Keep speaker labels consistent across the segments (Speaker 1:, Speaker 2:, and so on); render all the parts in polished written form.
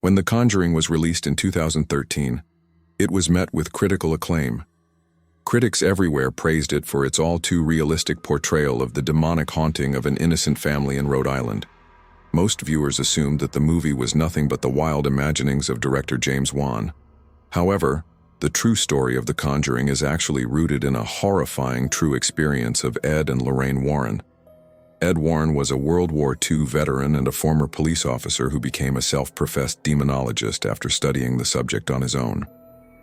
Speaker 1: When The Conjuring was released in 2013, it was met with critical acclaim. Critics everywhere praised it for its all-too-realistic portrayal of the demonic haunting of an innocent family in Rhode Island. Most viewers assumed that the movie was nothing but the wild imaginings of director James Wan. However, the true story of The Conjuring is actually rooted in a horrifying true experience of Ed and Lorraine Warren. Ed Warren was a World War II veteran and a former police officer who became a self-professed demonologist after studying the subject on his own.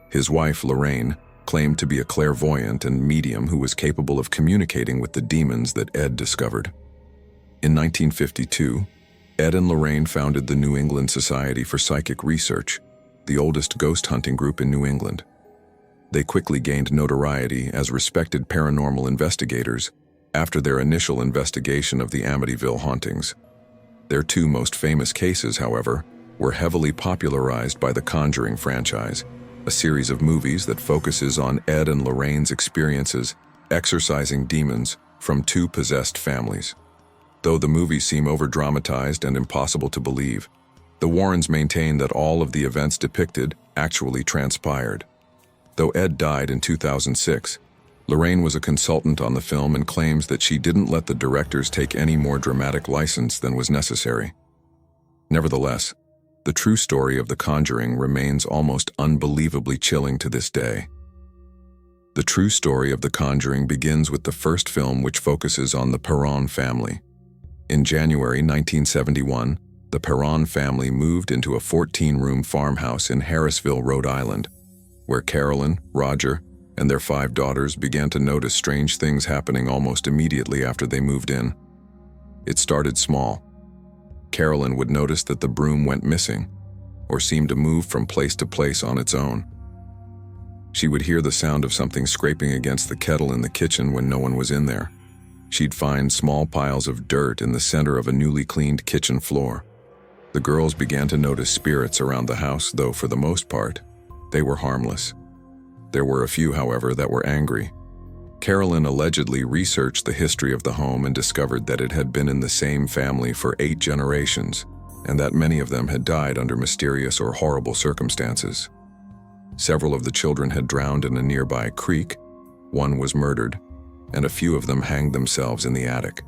Speaker 1: His wife, Lorraine, claimed to be a clairvoyant and medium who was capable of communicating with the demons that Ed discovered. In 1952, Ed and Lorraine founded the New England Society for Psychic Research, the oldest ghost hunting group in New England. They quickly gained notoriety as respected paranormal investigators after their initial investigation of the Amityville hauntings. Their two most famous cases, however, were heavily popularized by the Conjuring franchise, a series of movies that focuses on Ed and Lorraine's experiences exorcising demons from two possessed families. Though the movies seem over-dramatized and impossible to believe, the Warrens maintain that all of the events depicted actually transpired. Though Ed died in 2006, Lorraine was a consultant on the film and claims that she didn't let the directors take any more dramatic license than was necessary. Nevertheless, the true story of The Conjuring remains almost unbelievably chilling to this day. The true story of The Conjuring begins with the first film, which focuses on the Perron family. In January 1971, the Perron family moved into a 14-room farmhouse in Harrisville, Rhode Island, where Carolyn, Roger, and their 5 daughters began to notice strange things happening almost immediately after they moved in. It started small. Carolyn would notice that the broom went missing, or seemed to move from place to place on its own. She would hear the sound of something scraping against the kettle in the kitchen when no one was in there. She'd find small piles of dirt in the center of a newly cleaned kitchen floor. The girls began to notice spirits around the house, though for the most part, they were harmless. There were a few, however, that were angry. Carolyn allegedly researched the history of the home and discovered that it had been in the same family for 8 generations, and that many of them had died under mysterious or horrible circumstances. Several of the children had drowned in a nearby creek, one was murdered, and a few of them hanged themselves in the attic.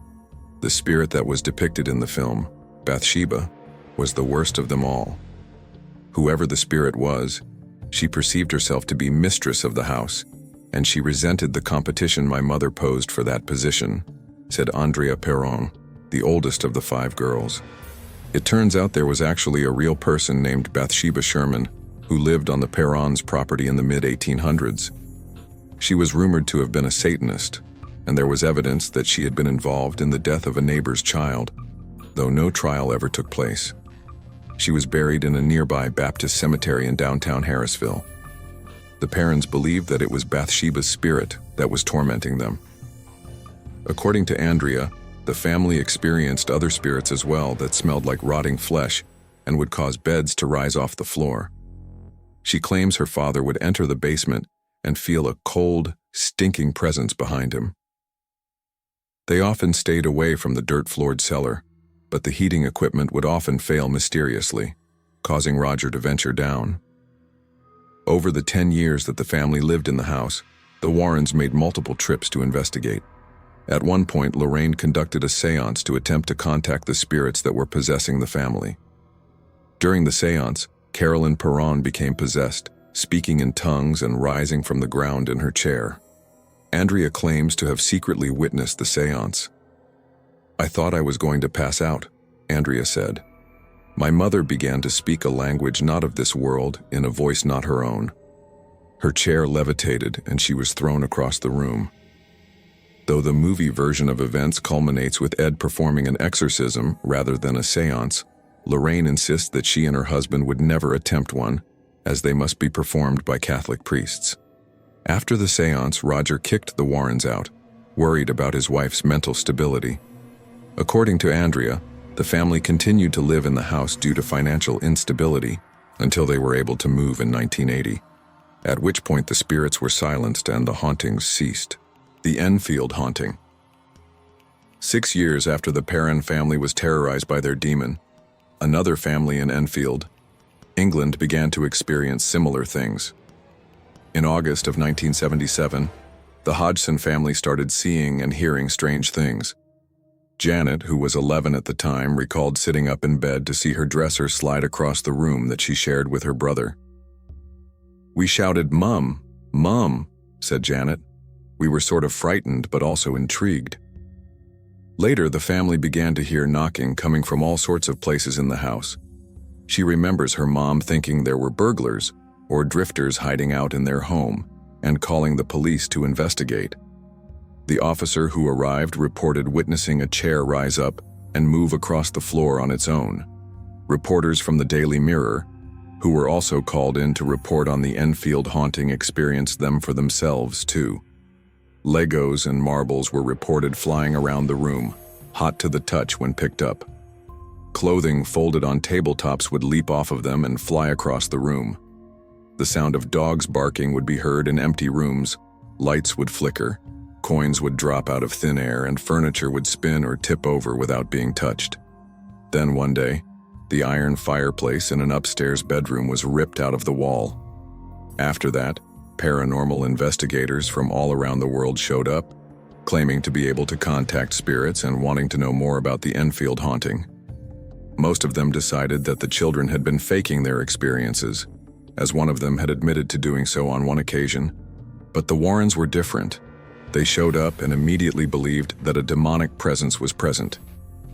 Speaker 1: The spirit that was depicted in the film, Bathsheba, was the worst of them all. Whoever the spirit was, she perceived herself to be mistress of the house, and she resented the competition my mother posed for that position, said Andrea Perron, the oldest of the 5 girls. It turns out there was actually a real person named Bathsheba Sherman who lived on the Perrons' property in the mid-1800s. She was rumored to have been a Satanist, and there was evidence that she had been involved in the death of a neighbor's child, though no trial ever took place. She was buried in a nearby Baptist cemetery in downtown Harrisville. The parents believed that it was Bathsheba's spirit that was tormenting them. According to Andrea, the family experienced other spirits as well that smelled like rotting flesh and would cause beds to rise off the floor. She claims her father would enter the basement and feel a cold, stinking presence behind him. They often stayed away from the dirt-floored cellar, but the heating equipment would often fail mysteriously, causing Roger to venture down. Over the 10 years that the family lived in the house, the Warrens made multiple trips to investigate. At one point, Lorraine conducted a seance to attempt to contact the spirits that were possessing the family. During the seance, Carolyn Perron became possessed, speaking in tongues and rising from the ground in her chair. Andrea claims to have secretly witnessed the seance. "I thought I was going to pass out," Andrea said. "My mother began to speak a language not of this world in a voice not her own. Her chair levitated and she was thrown across the room." Though the movie version of events culminates with Ed performing an exorcism rather than a seance, Lorraine insists that she and her husband would never attempt one, as they must be performed by Catholic priests. After the seance, Roger kicked the Warrens out, worried about his wife's mental stability. According to Andrea, the family continued to live in the house due to financial instability until they were able to move in 1980, at which point the spirits were silenced and the hauntings ceased. The Enfield haunting. 6 years after the Perron family was terrorized by their demon, another family in Enfield, England began to experience similar things. In August of 1977, the Hodgson family started seeing and hearing strange things. Janet, who was 11 at the time, recalled sitting up in bed to see her dresser slide across the room that she shared with her brother. "We shouted, 'Mum, Mum,'" said Janet. "We were sort of frightened but also intrigued." Later, the family began to hear knocking coming from all sorts of places in the house. She remembers her mom thinking there were burglars or drifters hiding out in their home and calling the police to investigate. The officer who arrived reported witnessing a chair rise up and move across the floor on its own. Reporters from the Daily Mirror, who were also called in to report on the Enfield haunting, experienced them for themselves too. Legos and marbles were reported flying around the room, hot to the touch when picked up. Clothing folded on tabletops would leap off of them and fly across the room. The sound of dogs barking would be heard in empty rooms, lights would flicker, coins would drop out of thin air, and furniture would spin or tip over without being touched. Then one day, the iron fireplace in an upstairs bedroom was ripped out of the wall. After that, paranormal investigators from all around the world showed up, claiming to be able to contact spirits and wanting to know more about the Enfield haunting. Most of them decided that the children had been faking their experiences, as one of them had admitted to doing so on one occasion. But the Warrens were different. They showed up and immediately believed that a demonic presence was present.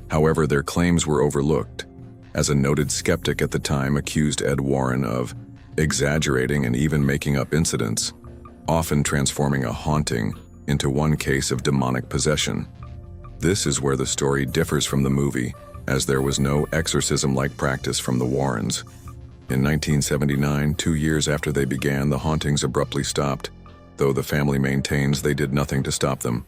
Speaker 1: However, their claims were overlooked, as a noted skeptic at the time accused Ed Warren of exaggerating and even making up incidents, often transforming a haunting into one case of demonic possession. This is where the story differs from the movie, as there was no exorcism-like practice from the Warrens. In 1979, 2 years after they began, the hauntings abruptly stopped, though the family maintains they did nothing to stop them.